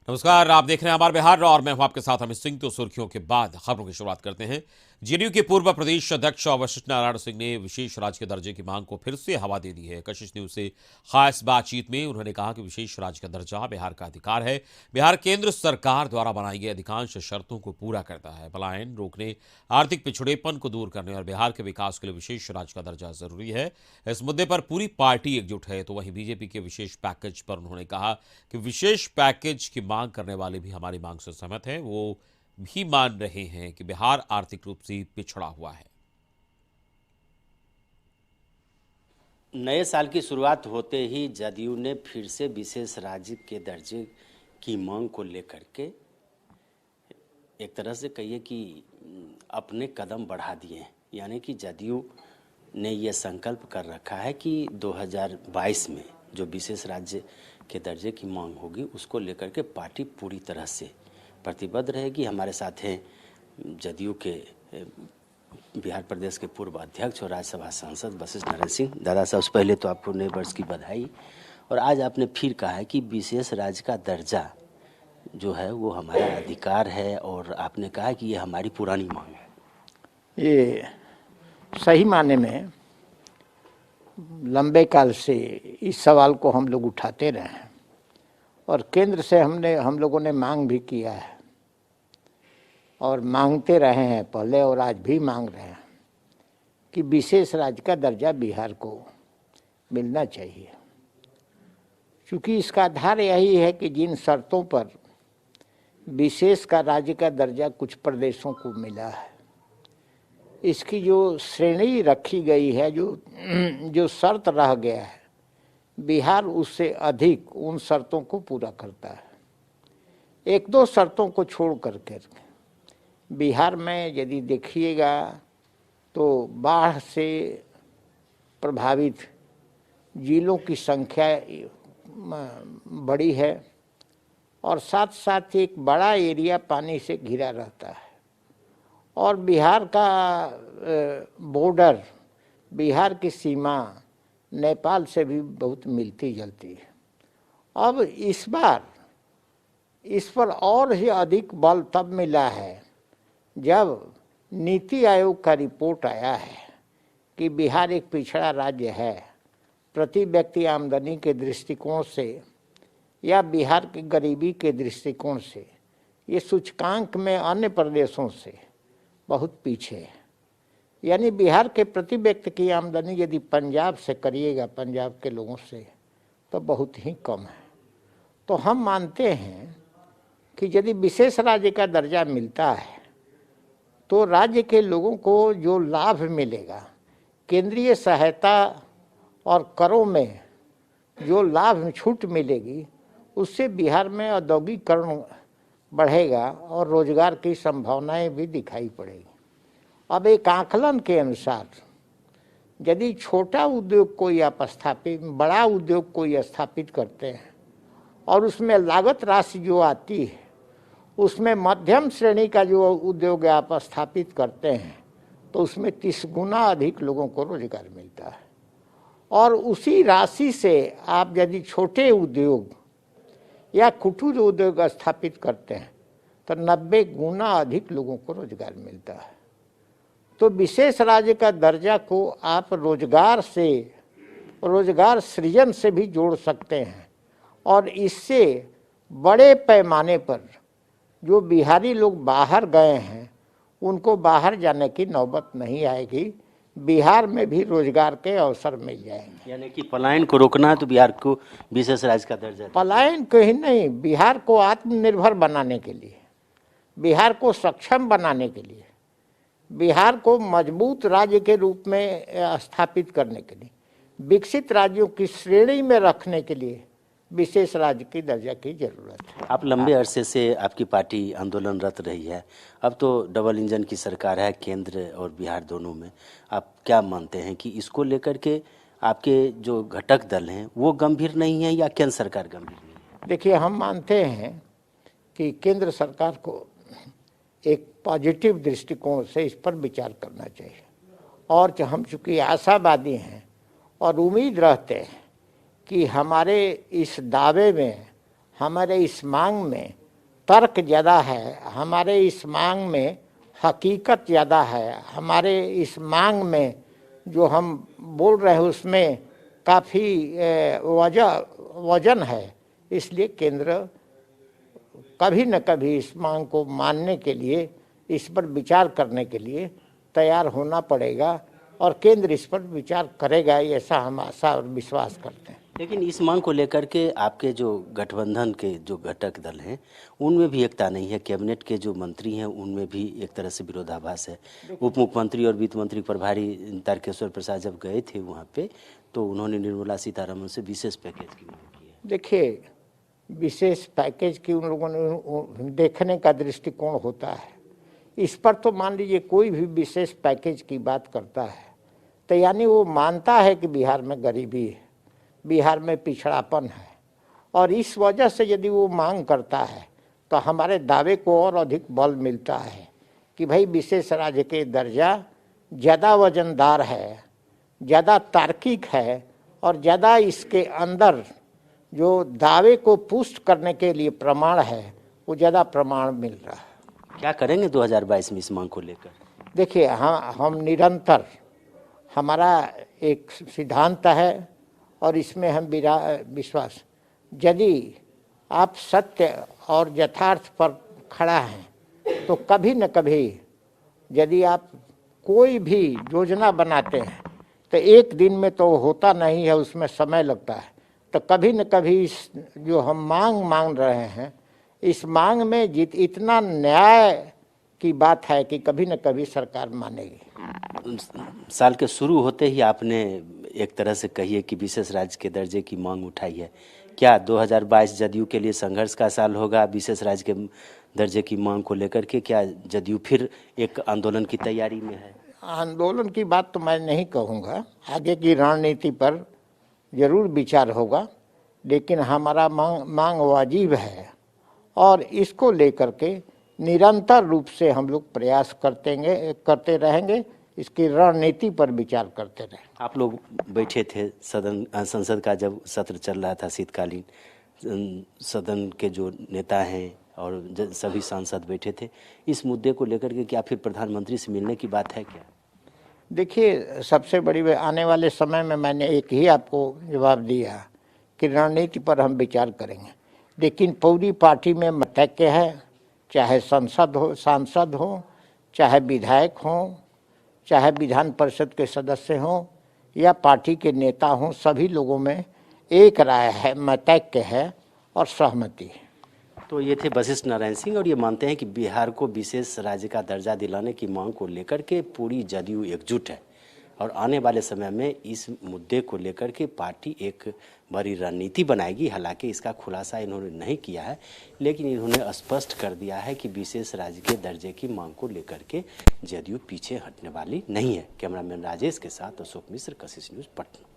नमस्कार, आप देख रहे हैं हमारे बिहार और मैं हूं आपके साथ अमित सिंह। तो सुर्खियों के बाद खबरों की शुरुआत करते हैं। जेडीयू के पूर्व प्रदेश अध्यक्ष वशिष्ठ नारायण सिंह ने विशेष राज्य के दर्जे की मांग को फिर से हवा दे दी है। कशिश न्यूज से खास बातचीत में उन्होंने कहा कि विशेष राज्य का दर्जा बिहार का अधिकार है। बिहार केंद्र सरकार द्वारा बनाई गई अधिकांश शर्तों को पूरा करता है। पलायन रोकने, आर्थिक पिछड़ेपन को दूर करने और बिहार के विकास के लिए विशेष राज्य का दर्जा जरूरी है। इस मुद्दे पर पूरी पार्टी एकजुट है। तो वहीं बीजेपी के विशेष पैकेज पर उन्होंने कहा कि विशेष पैकेज की मांग करने वाले भी हमारी मांग से सहमत हैं। वो भी मान रहे हैं कि बिहार आर्थिक रूप से पिछड़ा हुआ है। नए साल की शुरुआत होते ही जदयू ने फिर से विशेष राज्य के दर्जे की मांग को लेकर के एक तरह से कहिए कि अपने कदम बढ़ा दिए हैं। यानी कि जदयू ने ये संकल्प कर रखा है कि 2022 में जो विशेष राज्य के दर्जे की मांग होगी उसको लेकर के पार्टी पूरी तरह से प्रतिबद्ध रहेगी। हमारे साथ हैं जदयू के बिहार प्रदेश के पूर्व अध्यक्ष और राज्यसभा सांसद वशिष्ठ नारायण सिंह। दादा, सबसे पहले तो आपको नए वर्ष की बधाई। और आज आपने फिर कहा है कि विशेष राज्य का दर्जा जो है वो हमारा अधिकार है और आपने कहा कि ये हमारी पुरानी मांग है। ये सही माने में लंबे काल से इस सवाल को हम लोग उठाते रहे हैं और केंद्र से हम लोगों ने मांग भी किया है और मांगते रहे हैं पहले और आज भी मांग रहे हैं कि विशेष राज्य का दर्जा बिहार को मिलना चाहिए। क्योंकि इसका आधार यही है कि जिन शर्तों पर विशेष का राज्य का दर्जा कुछ प्रदेशों को मिला है, इसकी जो श्रेणी रखी गई है, जो शर्त रह गया है, बिहार उससे अधिक उन शर्तों को पूरा करता है। एक दो शर्तों को छोड़ करके बिहार में यदि देखिएगा तो बाढ़ से प्रभावित जिलों की संख्या बड़ी है और साथ साथ एक बड़ा एरिया पानी से घिरा रहता है और बिहार का बॉर्डर, बिहार की सीमा नेपाल से भी बहुत मिलती जुलती है। अब इस बार इस पर और ही अधिक बल तब मिला है जब नीति आयोग का रिपोर्ट आया है कि बिहार एक पिछड़ा राज्य है। प्रति व्यक्ति आमदनी के दृष्टिकोण से या बिहार की गरीबी के दृष्टिकोण से ये सूचकांक में अन्य प्रदेशों से बहुत पीछे है। यानी बिहार के प्रति व्यक्ति की आमदनी यदि पंजाब से करिएगा, पंजाब के लोगों से, तो बहुत ही कम है। तो हम मानते हैं कि यदि विशेष राज्य का दर्जा मिलता है तो राज्य के लोगों को जो लाभ मिलेगा, केंद्रीय सहायता और करों में जो लाभ छूट मिलेगी, उससे बिहार में औद्योगिकरण बढ़ेगा और रोजगार की संभावनाएं भी दिखाई पड़ेगी। अब एक आकलन के अनुसार यदि छोटा उद्योग कोई आप स्थापित, बड़ा उद्योग कोई स्थापित करते हैं और उसमें लागत राशि जो आती है उसमें मध्यम श्रेणी का जो उद्योग आप स्थापित करते हैं तो उसमें 30 गुना अधिक लोगों को रोजगार मिलता है। और उसी राशि से आप यदि छोटे उद्योग या कुटीर उद्योग स्थापित करते हैं तो 90 गुना अधिक लोगों को रोजगार मिलता है। तो विशेष राज्य का दर्जा को आप रोजगार सृजन से भी जोड़ सकते हैं और इससे बड़े पैमाने पर जो बिहारी लोग बाहर गए हैं उनको बाहर जाने की नौबत नहीं आएगी। बिहार में भी रोजगार के अवसर मिल जाएंगे। यानी कि पलायन को रोकना है तो बिहार को विशेष राज्य का दर्जा, पलायन कहीं नहीं, बिहार को आत्मनिर्भर बनाने के लिए, बिहार को सक्षम बनाने के लिए, बिहार को मजबूत राज्य के रूप में स्थापित करने के लिए, विकसित राज्यों की श्रेणी में रखने के लिए विशेष राज्य की दर्जा की जरूरत है। आप लंबे अरसे से आपकी पार्टी आंदोलनरत रही है। अब तो डबल इंजन की सरकार है, केंद्र और बिहार दोनों में। आप क्या मानते हैं कि इसको लेकर के आपके जो घटक दल हैं वो गंभीर नहीं है या केंद्र सरकार गंभीर नहीं है? देखिए, हम मानते हैं कि केंद्र सरकार को एक पॉजिटिव दृष्टिकोण से इस पर विचार करना चाहिए और हम चूँकि आशावादी हैं और उम्मीद रखते हैं कि हमारे इस दावे में हमारे इस मांग में तर्क ज़्यादा है, हमारे इस मांग में हकीकत ज़्यादा है, हमारे इस मांग में जो हम बोल रहे हैं उसमें काफ़ी वजन है। इसलिए केंद्र कभी न कभी इस मांग को मानने के लिए, इस पर विचार करने के लिए तैयार होना पड़ेगा और केंद्र इस पर विचार करेगा, ऐसा हम आशा और विश्वास करते हैं। लेकिन इस मांग को लेकर के आपके जो गठबंधन के जो घटक दल हैं उनमें भी एकता नहीं है। कैबिनेट के जो मंत्री हैं उनमें भी एक तरह से विरोधाभास है। उप मुख्यमंत्री और वित्त मंत्री प्रभारी तारकेश्वर प्रसाद जब गए थे वहाँ पे तो उन्होंने निर्मला सीतारमण से विशेष पैकेज की मांग की है। देखिए, विशेष पैकेज की उन लोगों ने देखने का दृष्टिकोण होता है। इस पर तो मान लीजिए कोई भी विशेष पैकेज की बात करता है तो यानी वो मानता है कि बिहार में गरीबी है, बिहार में पिछड़ापन है, और इस वजह से यदि वो मांग करता है तो हमारे दावे को और अधिक बल मिलता है कि भाई विशेष राज्य के दर्जा ज़्यादा वजनदार है, ज़्यादा तार्किक है और ज़्यादा इसके अंदर जो दावे को पुष्ट करने के लिए प्रमाण है वो ज़्यादा प्रमाण मिल रहा है। क्या करेंगे 2022 में इस मांग को लेकर? देखिए, हम निरंतर, हमारा एक सिद्धांत है और इसमें हम विश्वास, यदि आप सत्य और यथार्थ पर खड़ा हैं तो कभी न कभी यदि आप कोई भी योजना बनाते हैं तो एक दिन में तो होता नहीं है, उसमें समय लगता है। तो कभी न कभी इस जो हम मांग रहे हैं, इस मांग में इतना न्याय की बात है कि कभी न कभी सरकार मानेगी। साल के शुरू होते ही आपने एक तरह से कहिए कि विशेष राज्य के दर्जे की मांग उठाई है। क्या 2022 जदयू के लिए संघर्ष का साल होगा विशेष राज्य के दर्जे की मांग को लेकर के? क्या जदयू फिर एक आंदोलन की तैयारी में है? आंदोलन की बात तो मैं नहीं कहूँगा, आगे की रणनीति पर जरूर विचार होगा, लेकिन हमारा मांग वाजिब है और इसको लेकर के निरंतर रूप से हम लोग प्रयास करते रहेंगे, इसकी रणनीति पर विचार करते रहेंगे। आप लोग बैठे थे संसद का जब सत्र चल रहा था शीतकालीन, सदन के जो नेता हैं और सभी सांसद बैठे थे, इस मुद्दे को लेकर के क्या फिर प्रधानमंत्री से मिलने की बात है क्या? देखिए, सबसे बड़ी आने वाले समय में मैंने एक ही आपको जवाब दिया कि रणनीति पर हम विचार करेंगे, लेकिन पूरी पार्टी में मतैक्य है, चाहे सांसद हो, चाहे विधायक हों, चाहे विधान परिषद के सदस्य हों या पार्टी के नेता हों, सभी लोगों में एक राय है, मतैक्य है और सहमति है। तो ये थे वशिष्ठ नारायण सिंह और ये मानते हैं कि बिहार को विशेष राज्य का दर्जा दिलाने की मांग को लेकर के पूरी जदयू एकजुट है और आने वाले समय में इस मुद्दे को लेकर के पार्टी एक बड़ी रणनीति बनाएगी। हालांकि इसका खुलासा इन्होंने नहीं किया है, लेकिन इन्होंने स्पष्ट कर दिया है कि विशेष राज्य के दर्जे की मांग को लेकर के जदयू पीछे हटने वाली नहीं है। कैमरामैन राजेश के साथ अशोक मिश्र, कशिश न्यूज़, पटना।